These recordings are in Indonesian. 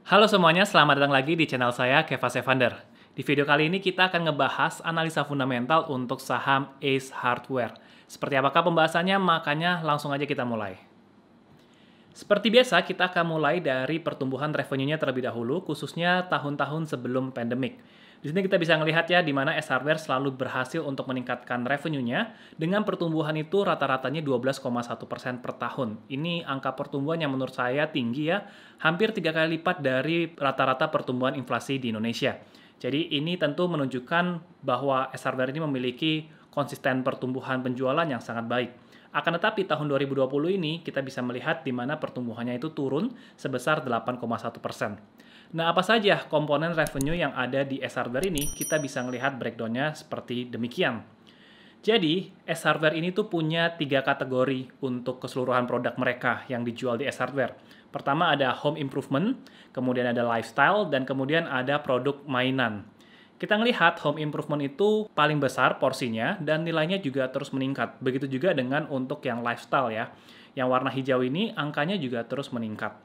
Halo semuanya, selamat datang lagi di channel saya, Kevas Evander. Di video kali ini kita akan ngebahas analisa fundamental untuk saham Ace Hardware. Seperti apakah pembahasannya? Makanya langsung aja kita mulai. Seperti biasa, kita akan mulai dari pertumbuhan revenue-nya terlebih dahulu, khususnya tahun-tahun sebelum pandemik. Di sini kita bisa melihat ya, di mana Ace Hardware selalu berhasil untuk meningkatkan revenue-nya dengan pertumbuhan itu rata-ratanya 12,1% per tahun. Ini angka pertumbuhan yang menurut saya tinggi ya, hampir 3 kali lipat dari rata-rata pertumbuhan inflasi di Indonesia. Jadi ini tentu menunjukkan bahwa Ace Hardware ini memiliki konsisten pertumbuhan penjualan yang sangat baik. Akan tetapi tahun 2020 ini kita bisa melihat di mana pertumbuhannya itu turun sebesar 8,1%. Nah, apa saja komponen revenue yang ada di Ace Hardware ini? Kita bisa melihat breakdown-nya seperti demikian. Jadi, Ace Hardware ini tuh punya 3 kategori untuk keseluruhan produk mereka yang dijual di Ace Hardware. Pertama ada home improvement, kemudian ada lifestyle, dan kemudian ada produk mainan. Kita melihat home improvement itu paling besar porsinya dan nilainya juga terus meningkat. Begitu juga dengan untuk yang lifestyle ya. Yang warna hijau ini angkanya juga terus meningkat.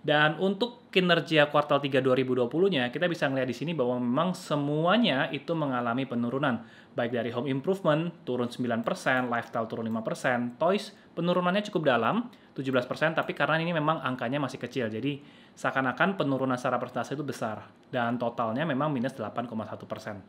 Dan untuk kinerja kuartal 3 2020-nya, kita bisa melihat di sini bahwa memang semuanya itu mengalami penurunan. Baik dari home improvement, turun 9%, lifestyle turun 5%, toys penurunannya cukup dalam, 17%, tapi karena ini memang angkanya masih kecil, jadi seakan-akan penurunan secara persentase itu besar. Dan totalnya memang minus 8,1%.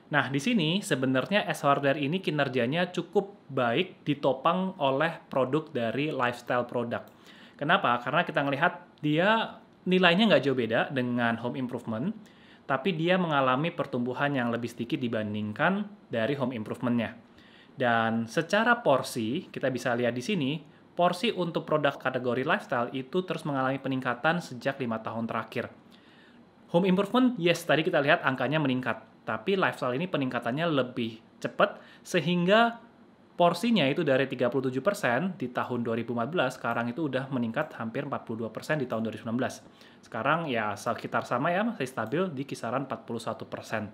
Nah, di sini sebenarnya Ace Hardware ini kinerjanya cukup baik ditopang oleh produk dari lifestyle product. Kenapa? Karena kita melihat dia nilainya nggak jauh beda dengan home improvement, tapi dia mengalami pertumbuhan yang lebih sedikit dibandingkan dari home improvement-nya. Dan secara porsi, kita bisa lihat di sini, porsi untuk produk kategori lifestyle itu terus mengalami peningkatan sejak 5 tahun terakhir. Home improvement, yes, tadi kita lihat angkanya meningkat, tapi lifestyle ini peningkatannya lebih cepat, sehingga porsinya itu dari 37% di tahun 2014, sekarang itu udah meningkat hampir 42% di tahun 2019. Sekarang ya sekitar sama ya, masih stabil di kisaran 41%.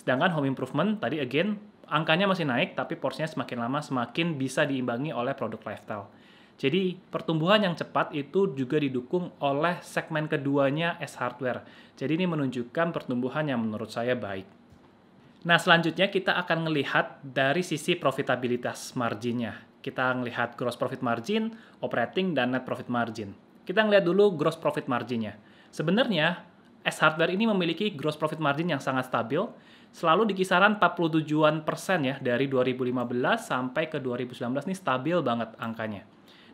Sedangkan home improvement, tadi again, angkanya masih naik, tapi porsinya semakin lama semakin bisa diimbangi oleh produk lifestyle. Jadi, pertumbuhan yang cepat itu juga didukung oleh segmen keduanya Ace Hardware. Jadi, ini menunjukkan pertumbuhan yang menurut saya baik. Nah, selanjutnya kita akan melihat dari sisi profitabilitas marginnya. Kita melihat gross profit margin, operating, dan net profit margin. Kita melihat dulu gross profit marginnya. Sebenarnya, Ace Hardware ini memiliki gross profit margin yang sangat stabil, selalu di kisaran 47% ya, dari 2015 sampai ke 2019 ini stabil banget angkanya.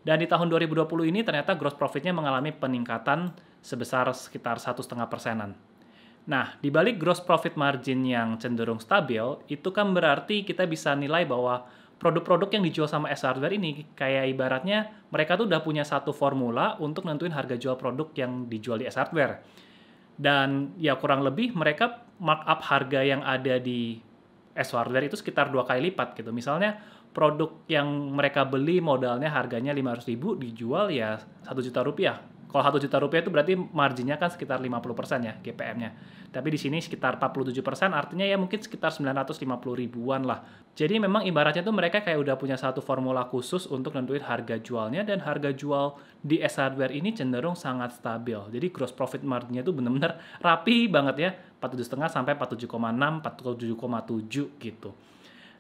Dan di tahun 2020 ini ternyata gross profitnya mengalami peningkatan sebesar sekitar 1,5%-an. Nah, di balik gross profit margin yang cenderung stabil, itu kan berarti kita bisa nilai bahwa produk-produk yang dijual sama Ace Hardware ini, kayak ibaratnya mereka tuh udah punya satu formula untuk nentuin harga jual produk yang dijual di Ace Hardware. Dan ya kurang lebih mereka markup harga yang ada di Ace Hardware itu sekitar 2 kali lipat gitu. Misalnya produk yang mereka beli modalnya harganya 500.000 dijual ya 1 juta rupiah. Kalau 1 juta rupiah itu berarti marginnya kan sekitar 50% ya GPM-nya. Tapi di sini sekitar 47%, artinya ya mungkin sekitar 950 ribuan lah. Jadi memang ibaratnya tuh mereka kayak udah punya satu formula khusus untuk nentuin harga jualnya, dan harga jual di Ace Hardware ini cenderung sangat stabil. Jadi gross profit margin-nya tuh bener-bener rapi banget ya, 47,5 sampai 47,6, 47,7 gitu.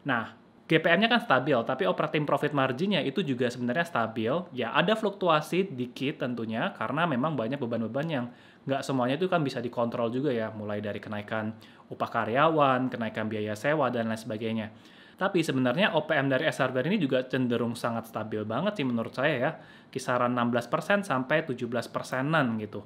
Nah, GPM-nya kan stabil, tapi operating profit margin-nya itu juga sebenarnya stabil. Ya, ada fluktuasi dikit tentunya, karena memang banyak beban-beban yang nggak semuanya itu kan bisa dikontrol juga ya, mulai dari kenaikan upah karyawan, kenaikan biaya sewa, dan lain sebagainya. Tapi sebenarnya OPM dari Ace Hardware ini juga cenderung sangat stabil banget sih menurut saya ya, kisaran 16% sampai 17%-an gitu.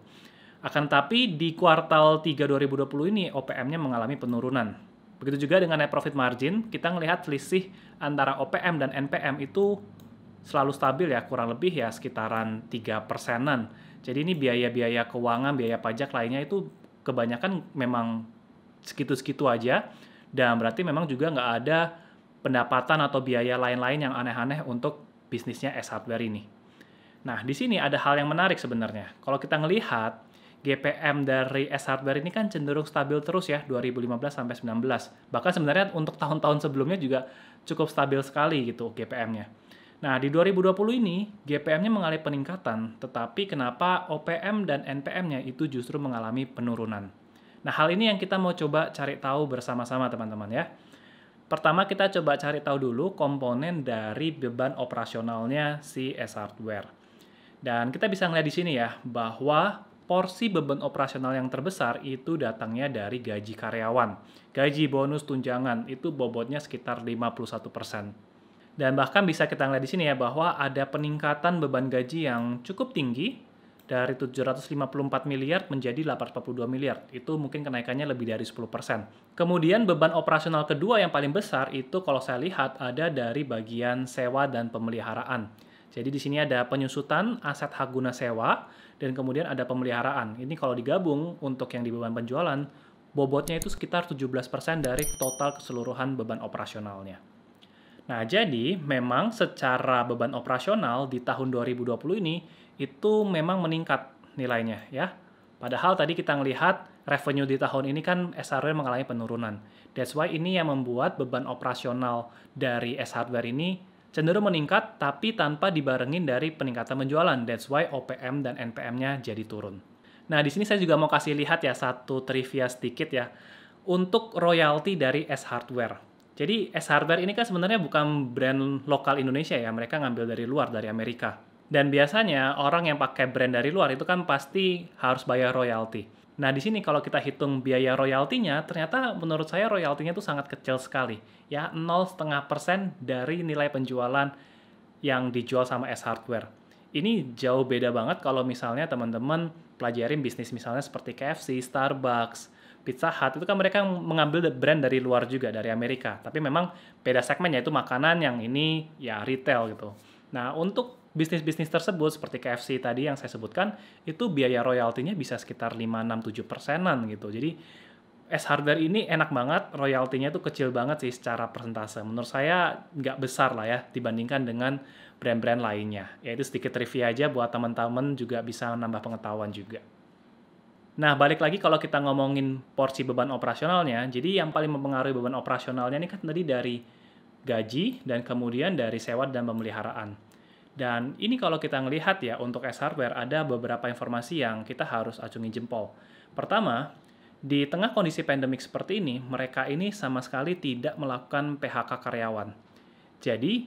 Akan tetapi di kuartal 3 2020 ini OPM-nya mengalami penurunan. Begitu juga dengan net profit margin, kita melihat selisih antara OPM dan NPM itu selalu stabil ya, kurang lebih ya sekitaran 3%-an. Jadi ini biaya-biaya keuangan, biaya pajak lainnya itu kebanyakan memang segitu-segitu aja, dan berarti memang juga nggak ada pendapatan atau biaya lain-lain yang aneh-aneh untuk bisnisnya Ace Hardware ini. Nah, di sini ada hal yang menarik sebenarnya. Kalau kita ngelihat GPM dari Ace Hardware ini kan cenderung stabil terus ya, 2015 sampai 19. Bahkan sebenarnya untuk tahun-tahun sebelumnya juga cukup stabil sekali gitu GPM-nya. Nah, di 2020 ini, GPM-nya mengalami peningkatan, tetapi kenapa OPM dan NPM-nya itu justru mengalami penurunan? Nah, hal ini yang kita mau coba cari tahu bersama-sama, teman-teman ya. Pertama, kita coba cari tahu dulu komponen dari beban operasionalnya si S-Hardware. Dan kita bisa ngeliat di sini ya, bahwa porsi beban operasional yang terbesar itu datangnya dari gaji karyawan. Gaji, bonus, tunjangan, itu bobotnya sekitar 51%. Dan bahkan bisa kita lihat di sini ya bahwa ada peningkatan beban gaji yang cukup tinggi dari 754 miliar menjadi 842 miliar. Itu mungkin kenaikannya lebih dari 10%. Kemudian beban operasional kedua yang paling besar itu kalau saya lihat ada dari bagian sewa dan pemeliharaan. Jadi di sini ada penyusutan aset hak guna sewa dan kemudian ada pemeliharaan. Ini kalau digabung untuk yang di beban penjualan, bobotnya itu sekitar 17% dari total keseluruhan beban operasionalnya. Nah, jadi memang secara beban operasional di tahun 2020 ini itu memang meningkat nilainya ya. Padahal tadi kita melihat revenue di tahun ini kan S-Hardware mengalami penurunan. That's why ini yang membuat beban operasional dari S-Hardware ini cenderung meningkat tapi tanpa dibarengin dari peningkatan penjualan. That's why OPM dan NPM-nya jadi turun. Nah, di sini saya juga mau kasih lihat ya satu trivia sedikit ya. Untuk royalti dari S-Hardware. Jadi S-Hardware ini kan sebenarnya bukan brand lokal Indonesia ya, mereka ngambil dari luar, dari Amerika. Dan biasanya orang yang pakai brand dari luar itu kan pasti harus bayar royalti. Nah, di sini kalau kita hitung biaya royaltinya, ternyata menurut saya royaltinya itu sangat kecil sekali. Ya, 0,5% dari nilai penjualan yang dijual sama S-Hardware. Ini jauh beda banget kalau misalnya teman-teman pelajarin bisnis misalnya seperti KFC, Starbucks, Pizza Hut, itu kan mereka mengambil brand dari luar juga, dari Amerika. Tapi memang beda segmen, yaitu makanan, yang ini ya retail gitu. Nah, untuk bisnis-bisnis tersebut, seperti KFC tadi yang saya sebutkan, itu biaya royaltinya bisa sekitar 5, 6, 7%-an gitu. Jadi, S-Hardware ini enak banget, royaltinya itu kecil banget sih secara persentase. Menurut saya nggak besar lah ya, dibandingkan dengan brand-brand lainnya. Ya, itu sedikit trivia aja buat teman-teman juga bisa menambah pengetahuan juga. Nah, balik lagi kalau kita ngomongin porsi beban operasionalnya, jadi yang paling mempengaruhi beban operasionalnya ini kan tadi dari gaji dan kemudian dari sewa dan pemeliharaan. Dan ini kalau kita ngelihat ya, untuk S-Hardware ada beberapa informasi yang kita harus acungi jempol. Pertama, di tengah kondisi pandemik seperti ini, mereka ini sama sekali tidak melakukan PHK karyawan. Jadi,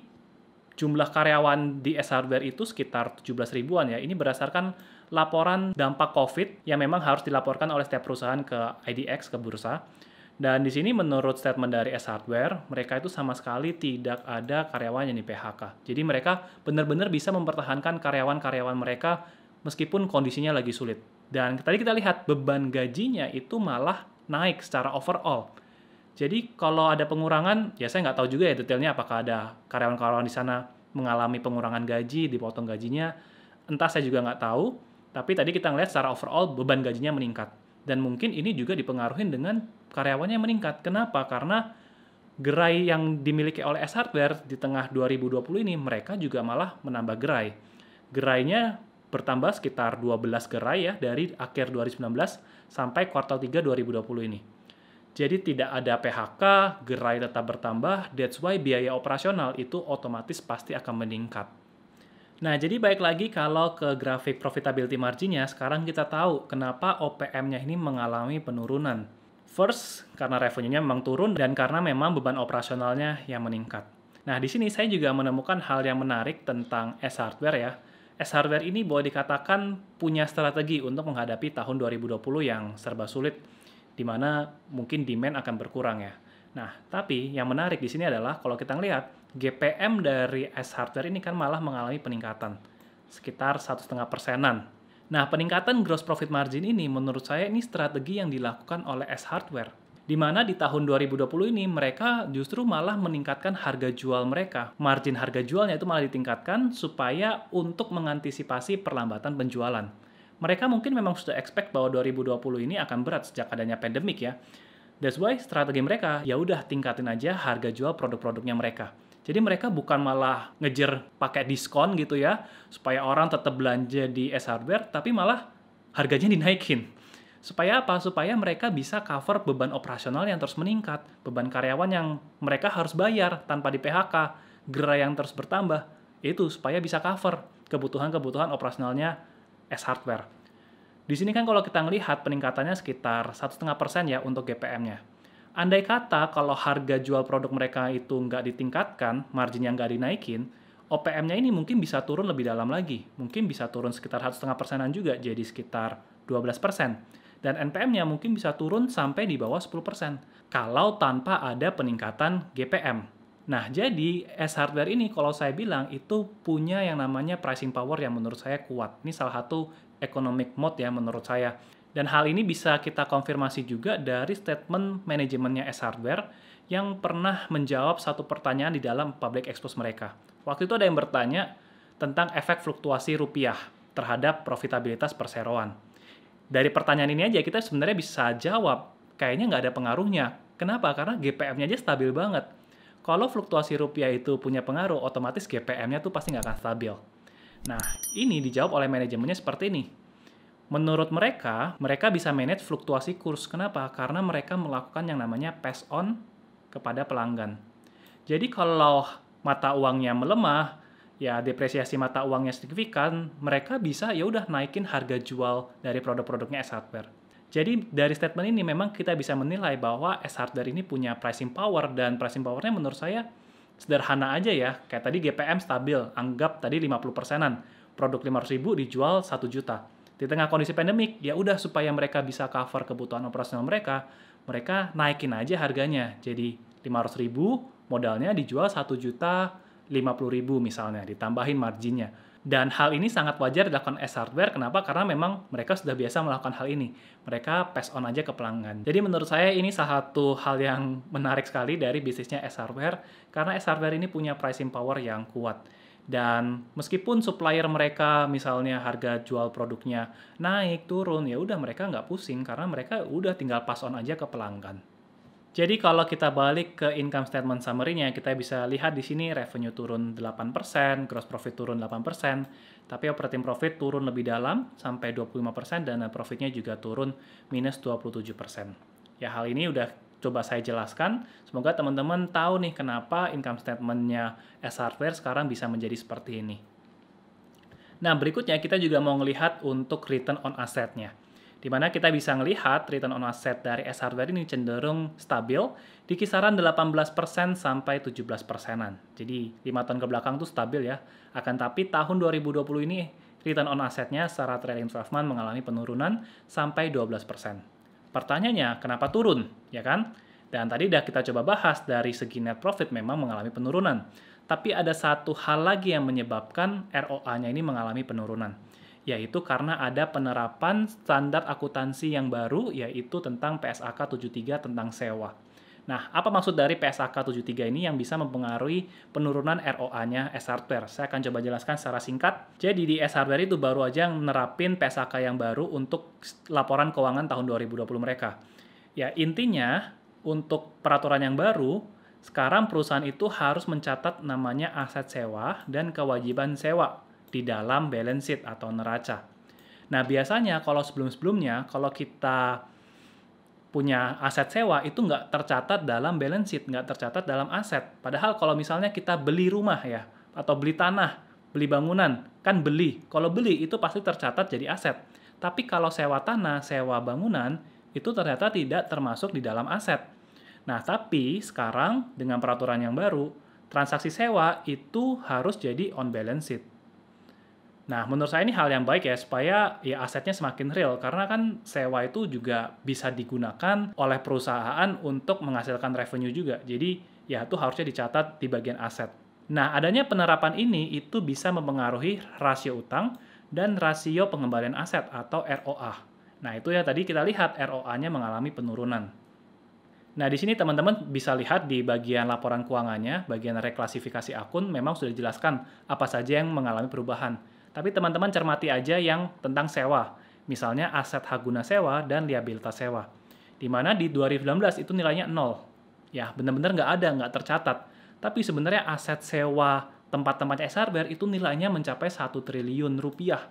jumlah karyawan di S-Hardware itu sekitar 17 ribuan ya. Ini berdasarkan laporan dampak COVID yang memang harus dilaporkan oleh setiap perusahaan ke IDX, ke bursa. Dan di sini menurut statement dari S-Hardware, mereka itu sama sekali tidak ada karyawan yang di PHK. Jadi mereka benar-benar bisa mempertahankan karyawan-karyawan mereka meskipun kondisinya lagi sulit. Dan tadi kita lihat beban gajinya itu malah naik secara overall. Jadi kalau ada pengurangan, ya saya nggak tahu juga ya detailnya apakah ada karyawan-karyawan di sana mengalami pengurangan gaji, dipotong gajinya. Entah, saya juga nggak tahu. Tapi tadi kita ngeliat secara overall beban gajinya meningkat. Dan mungkin ini juga dipengaruhi dengan karyawannya yang meningkat. Kenapa? Karena gerai yang dimiliki oleh S-Hardware di tengah 2020 ini, mereka juga malah menambah gerai. Gerainya bertambah sekitar 12 gerai ya, dari akhir 2019 sampai kuartal 3 2020 ini. Jadi tidak ada PHK, gerai tetap bertambah, that's why biaya operasional itu otomatis pasti akan meningkat. Nah, jadi baik lagi kalau ke grafik profitability marginnya, sekarang kita tahu kenapa OPM-nya ini mengalami penurunan. First, karena revenue-nya memang turun dan karena memang beban operasionalnya yang meningkat. Nah, di sini saya juga menemukan hal yang menarik tentang S-Hardware ya. S-Hardware ini boleh dikatakan punya strategi untuk menghadapi tahun 2020 yang serba sulit, di mana mungkin demand akan berkurang ya. Nah, tapi yang menarik di sini adalah kalau kita ngelihat GPM dari S-Hardware ini kan malah mengalami peningkatan sekitar 1,5%-an. Nah, peningkatan gross profit margin ini menurut saya ini strategi yang dilakukan oleh S-Hardware. Di mana di tahun 2020 ini mereka justru malah meningkatkan harga jual mereka. Margin harga jualnya itu malah ditingkatkan supaya untuk mengantisipasi perlambatan penjualan. Mereka mungkin memang sudah expect bahwa 2020 ini akan berat sejak adanya pandemik ya. That's why strategi mereka ya udah tingkatin aja harga jual produk-produknya mereka. Jadi mereka bukan malah ngejar pakai diskon gitu ya, supaya orang tetap belanja di S-Hardware, tapi malah harganya dinaikin. Supaya apa? Supaya mereka bisa cover beban operasional yang terus meningkat, beban karyawan yang mereka harus bayar tanpa di PHK, gerai yang terus bertambah. Itu supaya bisa cover kebutuhan-kebutuhan operasionalnya S Hardware. Di sini kan kalau kita ngelihat peningkatannya sekitar 1,5% ya untuk GPM-nya. Andai kata kalau harga jual produk mereka itu nggak ditingkatkan, marginnya nggak dinaikin, OPM-nya ini mungkin bisa turun lebih dalam lagi. Mungkin bisa turun sekitar 1,5%-an juga, jadi sekitar 12%. Dan NPM-nya mungkin bisa turun sampai di bawah 10%, kalau tanpa ada peningkatan GPM. Nah, jadi S-Hardware ini kalau saya bilang itu punya yang namanya pricing power yang menurut saya kuat. Ini salah satu economic mode ya menurut saya. Dan hal ini bisa kita konfirmasi juga dari statement manajemennya S-Hardware yang pernah menjawab satu pertanyaan di dalam public expose mereka. Waktu itu ada yang bertanya tentang efek fluktuasi rupiah terhadap profitabilitas perseroan. Dari pertanyaan ini aja kita sebenarnya bisa jawab, kayaknya nggak ada pengaruhnya. Kenapa? Karena GPM-nya aja stabil banget. Kalau fluktuasi rupiah itu punya pengaruh, otomatis GPM-nya tuh pasti nggak akan stabil. Nah, ini dijawab oleh manajemennya seperti ini. Menurut mereka, mereka bisa manage fluktuasi kurs. Kenapa? Karena mereka melakukan yang namanya pass on kepada pelanggan. Jadi kalau mata uangnya melemah, ya depresiasi mata uangnya signifikan, mereka bisa ya udah naikin harga jual dari produk-produknya S-Hardware. Jadi dari statement ini memang kita bisa menilai bahwa S-Hardware ini punya pricing power, dan pricing power-nya menurut saya sederhana aja ya. Kayak tadi GPM stabil, anggap tadi 50%-an. Produk 500.000 dijual 1 juta. Di tengah kondisi pandemik, ya udah supaya mereka bisa cover kebutuhan operasional mereka, mereka naikin aja harganya. Jadi 500.000 modalnya dijual 1.050.000 misalnya, ditambahin marginnya. Dan hal ini sangat wajar dilakukan S-Hardware. Kenapa? Karena memang mereka sudah biasa melakukan hal ini. Mereka pass on aja ke pelanggan. Jadi menurut saya ini salah satu hal yang menarik sekali dari bisnisnya S-Hardware, karena S-Hardware ini punya pricing power yang kuat. Dan meskipun supplier mereka misalnya harga jual produknya naik, turun, ya udah mereka nggak pusing karena mereka udah tinggal pass on aja ke pelanggan. Jadi kalau kita balik ke income statement summary-nya, kita bisa lihat di sini revenue turun 8%, gross profit turun 8%, tapi operating profit turun lebih dalam sampai 25%, dan net profit-nya juga turun minus 27%. Ya, hal ini udah coba saya jelaskan. Semoga teman-teman tahu nih kenapa income statement-nya S-Hardware sekarang bisa menjadi seperti ini. Nah, berikutnya kita juga mau ngelihat untuk return on asset-nya, di mana kita bisa melihat return on asset dari S-Hardware ini cenderung stabil di kisaran 18% sampai 17%-an. Jadi 5 tahun ke belakang tuh stabil ya. Akan tapi tahun 2020 ini return on asset-nya secara trailing 12 month mengalami penurunan sampai 12%. Pertanyaannya, kenapa turun? Ya kan? Dan tadi udah kita coba bahas dari segi net profit memang mengalami penurunan. Tapi ada satu hal lagi yang menyebabkan ROA-nya ini mengalami penurunan, yaitu karena ada penerapan standar akuntansi yang baru, yaitu tentang PSAK 73 tentang sewa. Nah, apa maksud dari PSAK 73 ini yang bisa mempengaruhi penurunan ROA-nya S-Hardware? Saya akan coba jelaskan secara singkat. Jadi di S-Hardware itu baru aja nerapin PSAK yang baru untuk laporan keuangan tahun 2020 mereka. Ya, intinya untuk peraturan yang baru, sekarang perusahaan itu harus mencatat namanya aset sewa dan kewajiban sewa di dalam balance sheet atau neraca. Nah, biasanya kalau sebelum-sebelumnya, kalau kita punya aset sewa, itu nggak tercatat dalam balance sheet, nggak tercatat dalam aset. Padahal kalau misalnya kita beli rumah ya, atau beli tanah, beli bangunan, kan beli. Kalau beli itu pasti tercatat jadi aset. Tapi kalau sewa tanah, sewa bangunan, itu ternyata tidak termasuk di dalam aset. Nah, tapi sekarang dengan peraturan yang baru, transaksi sewa itu harus jadi on balance sheet. Nah, menurut saya ini hal yang baik ya, supaya ya asetnya semakin real, karena kan sewa itu juga bisa digunakan oleh perusahaan untuk menghasilkan revenue juga. Jadi, ya itu harusnya dicatat di bagian aset. Nah, adanya penerapan ini itu bisa mempengaruhi rasio utang dan rasio pengembalian aset atau ROA. Nah, itu ya tadi kita lihat ROA-nya mengalami penurunan. Nah, di sini teman-teman bisa lihat di bagian laporan keuangannya, bagian reklasifikasi akun, memang sudah dijelaskan apa saja yang mengalami perubahan. Tapi teman-teman cermati aja yang tentang sewa. Misalnya aset hak guna sewa dan liabilitas sewa. Di mana di 2019 itu nilainya 0. Ya, benar-benar nggak ada, nggak tercatat. Tapi sebenarnya aset sewa tempat-tempat S-Hardware itu nilainya mencapai 1 triliun rupiah.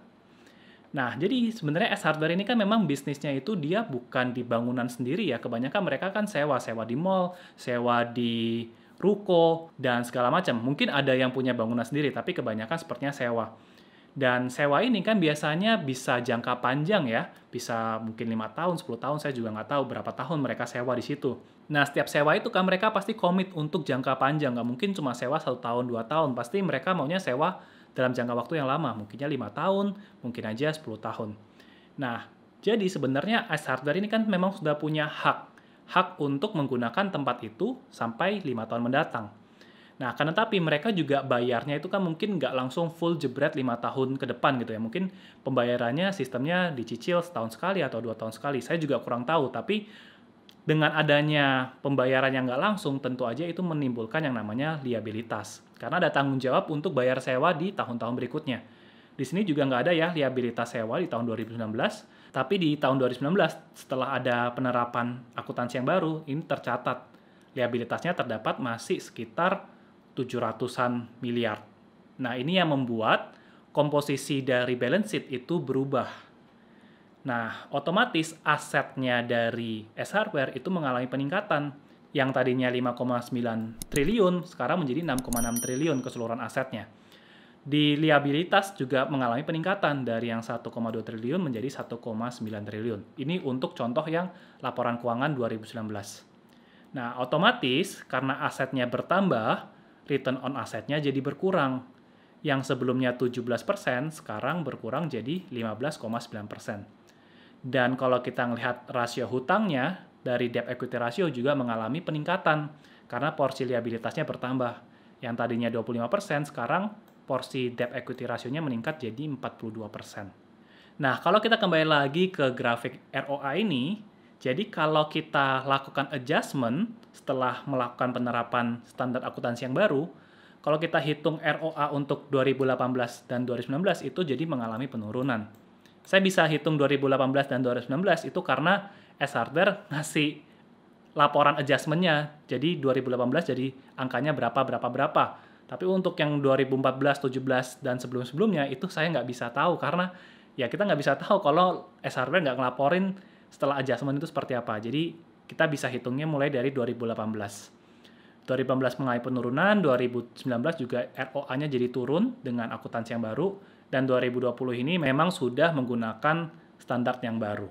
Nah, jadi sebenarnya S-Hardware ini kan memang bisnisnya itu dia bukan di bangunan sendiri ya. Kebanyakan mereka kan sewa di mall, sewa di ruko, dan segala macam. Mungkin ada yang punya bangunan sendiri, tapi kebanyakan sepertinya sewa. Dan sewa ini kan biasanya bisa jangka panjang ya, bisa mungkin 5 tahun, 10 tahun, saya juga nggak tahu berapa tahun mereka sewa di situ. Nah, setiap sewa itu kan mereka pasti komit untuk jangka panjang, nggak mungkin cuma sewa 1 tahun, 2 tahun, pasti mereka maunya sewa dalam jangka waktu yang lama, mungkinnya 5 tahun, mungkin aja 10 tahun. Nah, jadi sebenarnya Ace Hardware ini kan memang sudah punya hak untuk menggunakan tempat itu sampai 5 tahun mendatang. Nah, akan tetapi mereka juga bayarnya itu kan mungkin nggak langsung full jebret 5 tahun ke depan gitu ya. Mungkin pembayarannya sistemnya dicicil setahun sekali atau 2 tahun sekali. Saya juga kurang tahu, tapi dengan adanya pembayaran yang nggak langsung, tentu aja itu menimbulkan yang namanya liabilitas. Karena ada tanggung jawab untuk bayar sewa di tahun-tahun berikutnya. Di sini juga nggak ada ya liabilitas sewa di tahun 2019, tapi di tahun 2019 setelah ada penerapan akuntansi yang baru, ini tercatat liabilitasnya terdapat masih sekitar 700-an miliar. Nah, ini yang membuat komposisi dari balance sheet itu berubah. Nah, otomatis asetnya dari Ace Hardware itu mengalami peningkatan. Yang tadinya 5,9 triliun, sekarang menjadi 6,6 triliun keseluruhan asetnya. Di liabilitas juga mengalami peningkatan dari yang 1,2 triliun menjadi 1,9 triliun. Ini untuk contoh yang laporan keuangan 2019. Nah, otomatis karena asetnya bertambah, return on asetnya jadi berkurang. Yang sebelumnya 17%, sekarang berkurang jadi 15,9%. Dan kalau kita melihat rasio hutangnya, dari debt equity ratio juga mengalami peningkatan karena porsi liabilitasnya bertambah. Yang tadinya 25%, sekarang porsi debt equity rasionya meningkat jadi 42%. Nah, kalau kita kembali lagi ke grafik ROA ini, jadi kalau kita lakukan adjustment setelah melakukan penerapan standar akuntansi yang baru, kalau kita hitung ROA untuk 2018 dan 2019 itu jadi mengalami penurunan. Saya bisa hitung 2018 dan 2019 itu karena Ace Hardware ngasih laporan adjustment-nya. Jadi 2018 jadi angkanya berapa. Tapi untuk yang 2014, 17, dan sebelum-sebelumnya itu saya nggak bisa tahu karena ya kita nggak bisa tahu kalau Ace Hardware nggak ngelaporin setelah adjustment itu seperti apa. Jadi kita bisa hitungnya mulai dari 2018. 2018 mengalami penurunan, 2019 juga ROA-nya jadi turun dengan akuntansi yang baru, dan 2020 ini memang sudah menggunakan standar yang baru.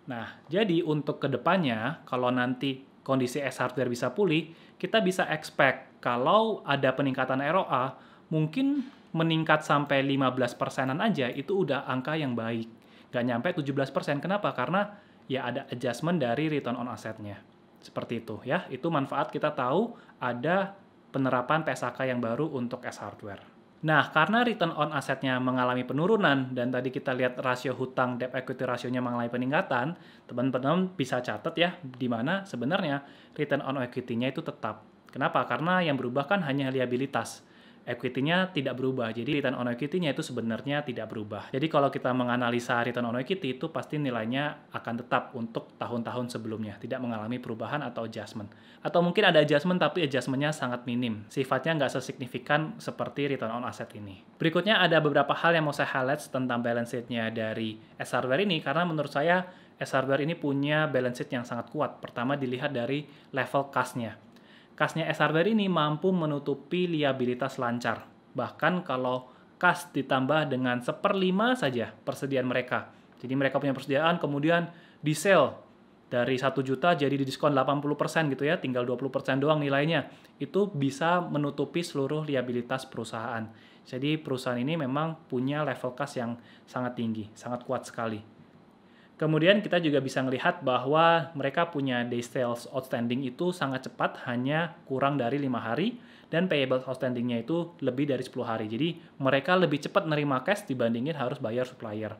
Nah, jadi untuk kedepannya, kalau nanti kondisi Ace Hardware bisa pulih, kita bisa expect kalau ada peningkatan ROA, mungkin meningkat sampai 15%-an aja, itu udah angka yang baik. Nggak nyampe 17%. Kenapa? Karena ya ada adjustment dari return on asset-nya. Seperti itu ya. Itu manfaat kita tahu ada penerapan PSAK yang baru untuk Ace Hardware. Nah, karena return on asset-nya mengalami penurunan, dan tadi kita lihat rasio hutang debt equity rasionya mengalami peningkatan, teman-teman bisa catat ya, di mana sebenarnya return on equity-nya itu tetap. Kenapa? Karena yang berubah kan hanya liabilitas. Equity-nya tidak berubah, jadi return on equity-nya itu sebenarnya tidak berubah. Jadi kalau kita menganalisa return on equity itu pasti nilainya akan tetap untuk tahun-tahun sebelumnya, tidak mengalami perubahan atau adjustment. Atau mungkin ada adjustment tapi adjustment-nya sangat minim, sifatnya nggak sesignifikan seperti return on asset ini. Berikutnya ada beberapa hal yang mau saya highlight tentang balance sheet-nya dari Ace Hardware ini, karena menurut saya Ace Hardware ini punya balance sheet yang sangat kuat. Pertama dilihat dari level kas-nya. Kasnya Ace Hardware ini mampu menutupi liabilitas lancar. Bahkan kalau kas ditambah dengan 1/5 saja persediaan mereka. Jadi mereka punya persediaan, kemudian di sell dari 1 juta jadi didiskon 80% gitu ya, tinggal 20% doang nilainya. Itu bisa menutupi seluruh liabilitas perusahaan. Jadi perusahaan ini memang punya level kas yang sangat tinggi, sangat kuat sekali. Kemudian kita juga bisa melihat bahwa mereka punya day sales outstanding itu sangat cepat, hanya kurang dari 5 hari, dan payable outstanding-nya itu lebih dari 10 hari. Jadi mereka lebih cepat nerima cash dibandingin harus bayar supplier.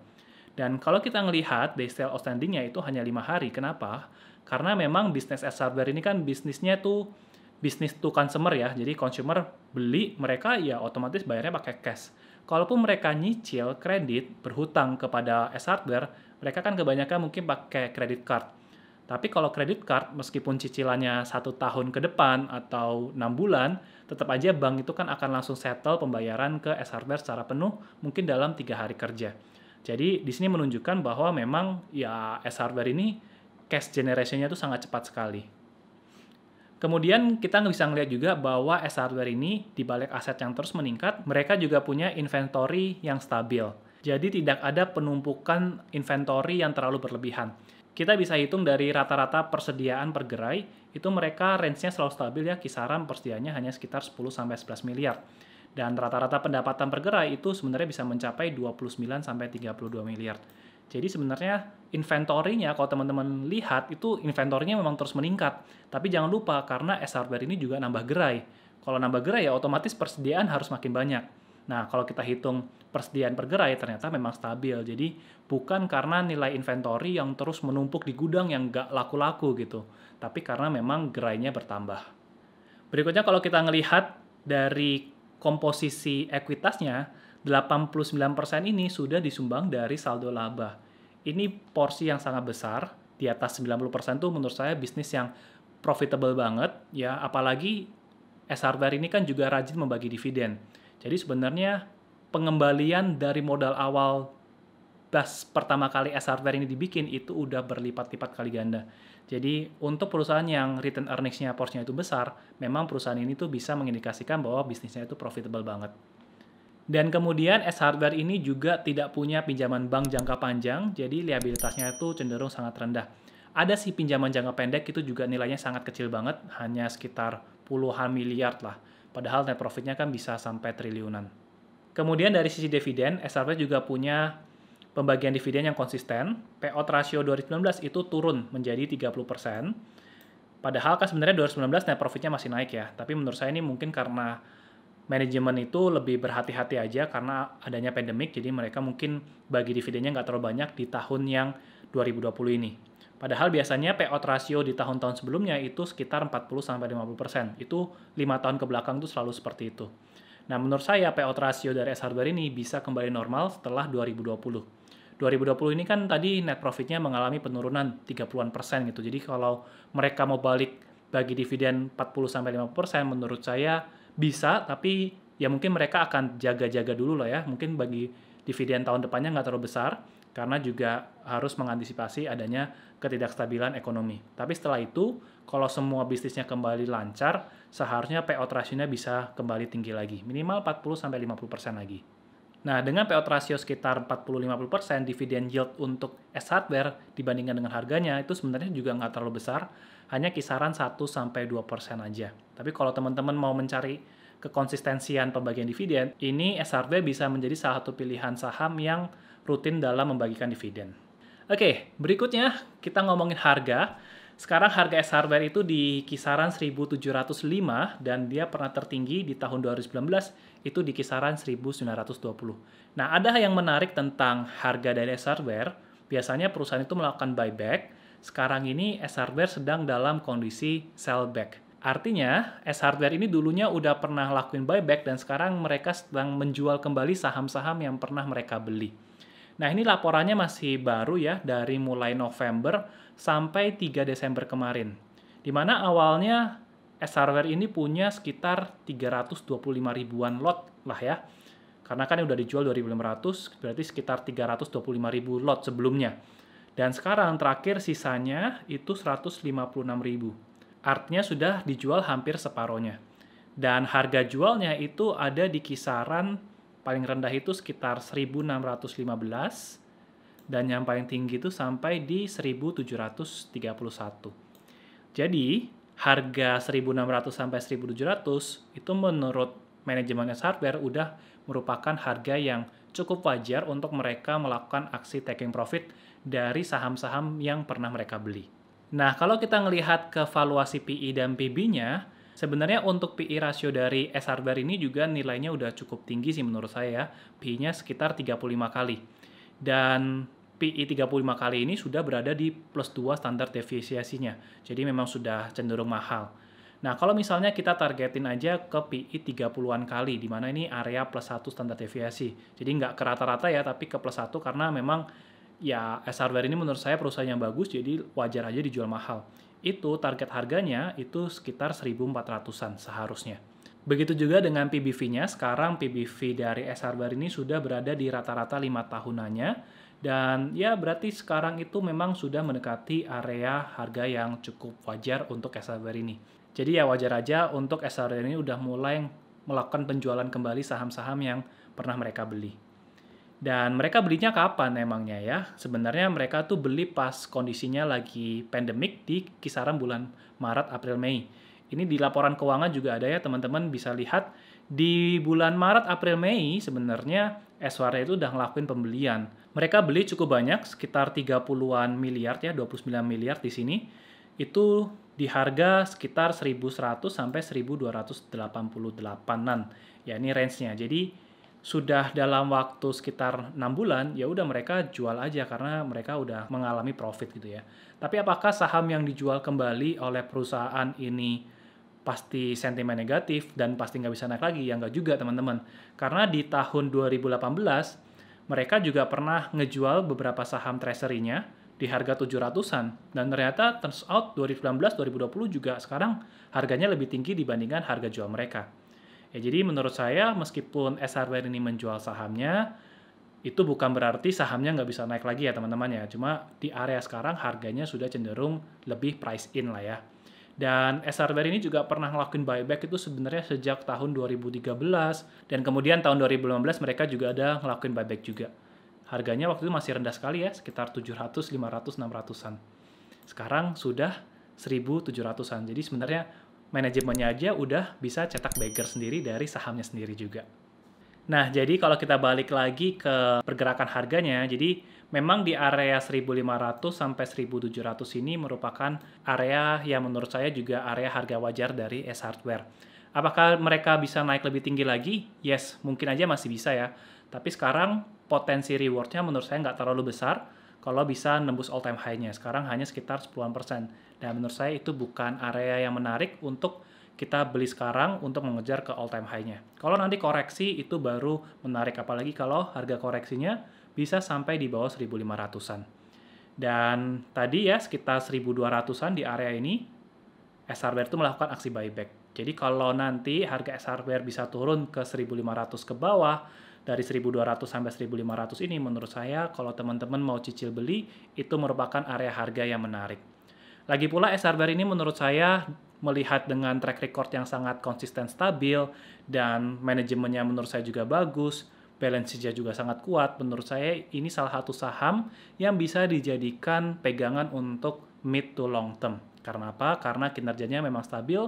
Dan kalau kita melihat day sales outstanding-nya itu hanya 5 hari. Kenapa? Karena memang bisnis Ace Hardware ini kan bisnisnya tuh bisnis to consumer ya. Jadi consumer beli, mereka ya otomatis bayarnya pakai cash. Kalaupun mereka nyicil kredit berhutang kepada Ace Hardware, mereka kan kebanyakan mungkin pakai credit card. Tapi kalau credit card, meskipun cicilannya 1 tahun ke depan atau 6 bulan, tetap aja bank itu kan akan langsung settle pembayaran ke Ace Hardware secara penuh, mungkin dalam 3 hari kerja. Jadi di sini menunjukkan bahwa memang ya Ace Hardware ini cash generation-nya itu sangat cepat sekali. Kemudian kita bisa ngeliat juga bahwa S Hardware ini di balik aset yang terus meningkat, mereka juga punya inventory yang stabil. Jadi tidak ada penumpukan inventory yang terlalu berlebihan. Kita bisa hitung dari rata-rata persediaan per gerai, itu mereka range-nya selalu stabil ya, kisaran persediaannya hanya sekitar 10-11 miliar. Dan rata-rata pendapatan per gerai itu sebenarnya bisa mencapai 29-32 miliar. Jadi sebenarnya inventory-nya kalau teman-teman lihat itu inventory-nya memang terus meningkat. Tapi jangan lupa karena S Hardware ini juga nambah gerai. Kalau nambah gerai ya otomatis persediaan harus makin banyak. Nah, kalau kita hitung persediaan per gerai ternyata memang stabil. Jadi bukan karena nilai inventory yang terus menumpuk di gudang yang nggak laku-laku gitu. Tapi karena memang gerainya bertambah. Berikutnya kalau kita ngelihat dari komposisi ekuitasnya, 89% ini sudah disumbang dari saldo laba. Ini porsi yang sangat besar, di atas 90% tuh menurut saya bisnis yang profitable banget, ya apalagi S Hardware ini kan juga rajin membagi dividen. Jadi sebenarnya pengembalian dari modal awal pas pertama kali S Hardware ini dibikin itu udah berlipat-lipat kali ganda. Jadi untuk perusahaan yang return earnings-nya porsinya itu besar, memang perusahaan ini tuh bisa mengindikasikan bahwa bisnisnya itu profitable banget. Dan kemudian S Hardware ini juga tidak punya pinjaman bank jangka panjang, jadi liabilitasnya itu cenderung sangat rendah. Ada sih pinjaman jangka pendek itu juga nilainya sangat kecil banget, hanya sekitar puluhan miliar lah. Padahal net profitnya kan bisa sampai triliunan. Kemudian dari sisi dividen, S Hardware juga punya pembagian dividen yang konsisten. Payout ratio 2019 itu turun menjadi 30%. Padahal kan sebenarnya 2019 net profitnya masih naik ya, tapi menurut saya ini mungkin karena manajemen itu lebih berhati-hati aja karena adanya pandemik, jadi mereka mungkin bagi dividennya nggak terlalu banyak di tahun yang 2020 ini. Padahal biasanya payout ratio di tahun-tahun sebelumnya itu sekitar 40-50%. Itu 5 tahun ke belakang itu selalu seperti itu. Nah, menurut saya payout ratio dari S Hardware ini bisa kembali normal setelah 2020. 2020 ini kan tadi net profitnya mengalami penurunan 30-an% gitu. Jadi kalau mereka mau balik bagi dividen 40-50%, menurut saya bisa, tapi ya mungkin mereka akan jaga-jaga dulu lah ya. Mungkin bagi dividen tahun depannya nggak terlalu besar, karena juga harus mengantisipasi adanya ketidakstabilan ekonomi. Tapi setelah itu, kalau semua bisnisnya kembali lancar, seharusnya payout ratio-nya bisa kembali tinggi lagi. Minimal 40-50% lagi. Nah, dengan payout ratio sekitar 40-50%, dividen yield untuk S Hardware dibandingkan dengan harganya, itu sebenarnya juga nggak terlalu besar, hanya kisaran 1-2% aja. Tapi kalau teman-teman mau mencari kekonsistensian pembagian dividen, ini S Hardware bisa menjadi salah satu pilihan saham yang rutin dalam membagikan dividen. Oke, berikutnya kita ngomongin harga. Sekarang harga S Hardware itu di kisaran 1.705 dan dia pernah tertinggi di tahun 2019 itu di kisaran 1.920. Nah, ada yang menarik tentang harga dari S Hardware. Biasanya perusahaan itu melakukan buyback. Sekarang ini S Hardware sedang dalam kondisi sellback. Artinya, S Hardware ini dulunya udah pernah lakuin buyback dan sekarang mereka sedang menjual kembali saham-saham yang pernah mereka beli. Nah, ini laporannya masih baru ya, dari mulai November sampai 3 Desember kemarin. Di mana awalnya S Hardware ini punya sekitar 325 ribuan lot lah ya. Karena kan udah dijual 2.500, berarti sekitar 325 ribu lot sebelumnya. Dan sekarang terakhir sisanya itu 156 ribu. Artinya sudah dijual hampir separohnya. Dan harga jualnya itu ada di kisaran paling rendah itu sekitar 1.615 dan yang paling tinggi itu sampai di 1.731. Jadi, harga 1.600 sampai 1.700 itu menurut manajemen S Hardware udah merupakan harga yang cukup wajar untuk mereka melakukan aksi taking profit dari saham-saham yang pernah mereka beli. Nah, kalau kita ngelihat ke valuasi PE dan PB-nya, sebenarnya untuk PE rasio dari S Hardware ini juga nilainya udah cukup tinggi sih menurut saya. PE-nya sekitar 35 kali. Dan PE 35 kali ini sudah berada di plus 2 standar deviasinya. Jadi memang sudah cenderung mahal. Nah, kalau misalnya kita targetin aja ke PE 30-an kali, di mana ini area plus 1 standar deviasi. Jadi nggak ke rata-rata ya, tapi ke plus 1 karena memang ya S Hardware ini menurut saya perusahaan yang bagus, jadi wajar aja dijual mahal. Itu target harganya itu sekitar 1.400-an seharusnya. Begitu juga dengan PBV-nya, sekarang PBV dari S Hardware ini sudah berada di rata-rata 5 tahunannya, dan ya berarti sekarang itu memang sudah mendekati area harga yang cukup wajar untuk S Hardware ini. Jadi ya wajar aja untuk SRWR ini udah mulai melakukan penjualan kembali saham-saham yang pernah mereka beli. Dan mereka belinya kapan emangnya ya? Sebenarnya mereka tuh beli pas kondisinya lagi pandemik di kisaran bulan Maret, April, Mei. Ini di laporan keuangan juga ada ya, teman-teman bisa lihat di bulan Maret, April, Mei sebenarnya Eswara itu udah ngelakuin pembelian. Mereka beli cukup banyak, sekitar 30-an miliar ya, 29 miliar di sini. Itu di harga sekitar 1.100 sampai 1.288-an. Ya, ini range-nya. Jadi sudah dalam waktu sekitar 6 bulan, ya udah mereka jual aja karena mereka udah mengalami profit gitu ya. Tapi apakah saham yang dijual kembali oleh perusahaan ini pasti sentimen negatif dan pasti nggak bisa naik lagi? Ya nggak juga teman-teman. Karena di tahun 2018, mereka juga pernah ngejual beberapa saham treasury-nya di harga 700-an. Dan ternyata turns out 2019-2020 juga sekarang harganya lebih tinggi dibandingkan harga jual mereka. Ya, jadi menurut saya meskipun SRWR ini menjual sahamnya, itu bukan berarti sahamnya nggak bisa naik lagi ya teman-teman ya. Cuma di area sekarang harganya sudah cenderung lebih price in lah ya. Dan SRWR ini juga pernah ngelakuin buyback itu sebenarnya sejak tahun 2013. Dan kemudian tahun 2015 mereka juga ada ngelakuin buyback juga. Harganya waktu itu masih rendah sekali ya, sekitar 700, 500, 600-an. Sekarang sudah 1.700-an. Jadi sebenarnya manajemennya aja udah bisa cetak bagger sendiri dari sahamnya sendiri juga. Nah, jadi kalau kita balik lagi ke pergerakan harganya, jadi memang di area 1.500 sampai 1.700 ini merupakan area yang menurut saya juga area harga wajar dari S Hardware. Apakah mereka bisa naik lebih tinggi lagi? Yes, mungkin aja masih bisa ya. Tapi sekarang potensi reward-nya menurut saya nggak terlalu besar kalau bisa nembus all time high-nya. Sekarang hanya sekitar 10%. Dan menurut saya itu bukan area yang menarik untuk kita beli sekarang untuk mengejar ke all time high-nya. Kalau nanti koreksi itu baru menarik, apalagi kalau harga koreksinya bisa sampai di bawah 1.500-an. Dan tadi ya sekitar 1.200-an di area ini S Hardware itu melakukan aksi buyback. Jadi kalau nanti harga S Hardware bisa turun ke 1.500 ke bawah, dari 1.200 sampai 1.500 ini menurut saya kalau teman-teman mau cicil beli itu merupakan area harga yang menarik. Lagi pula S Hardware ini menurut saya melihat dengan track record yang sangat konsisten stabil dan manajemennya menurut saya juga bagus, balance sheet-nya juga sangat kuat. Menurut saya ini salah satu saham yang bisa dijadikan pegangan untuk mid to long term. Karena apa? Karena kinerjanya memang stabil,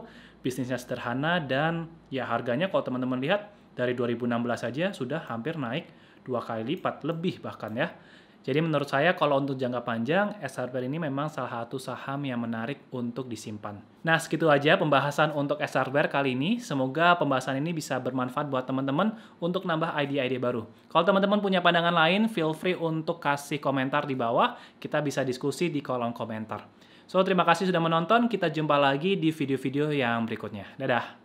bisnisnya sederhana, dan ya harganya kalau teman-teman lihat dari 2016 saja sudah hampir naik 2 kali lipat, lebih bahkan ya. Jadi menurut saya kalau untuk jangka panjang, S Hardware ini memang salah satu saham yang menarik untuk disimpan. Nah, segitu aja pembahasan untuk S Hardware kali ini. Semoga pembahasan ini bisa bermanfaat buat teman-teman untuk nambah ide-ide baru. Kalau teman-teman punya pandangan lain, feel free untuk kasih komentar di bawah. Kita bisa diskusi di kolom komentar. So, terima kasih sudah menonton. Kita jumpa lagi di video-video yang berikutnya. Dadah!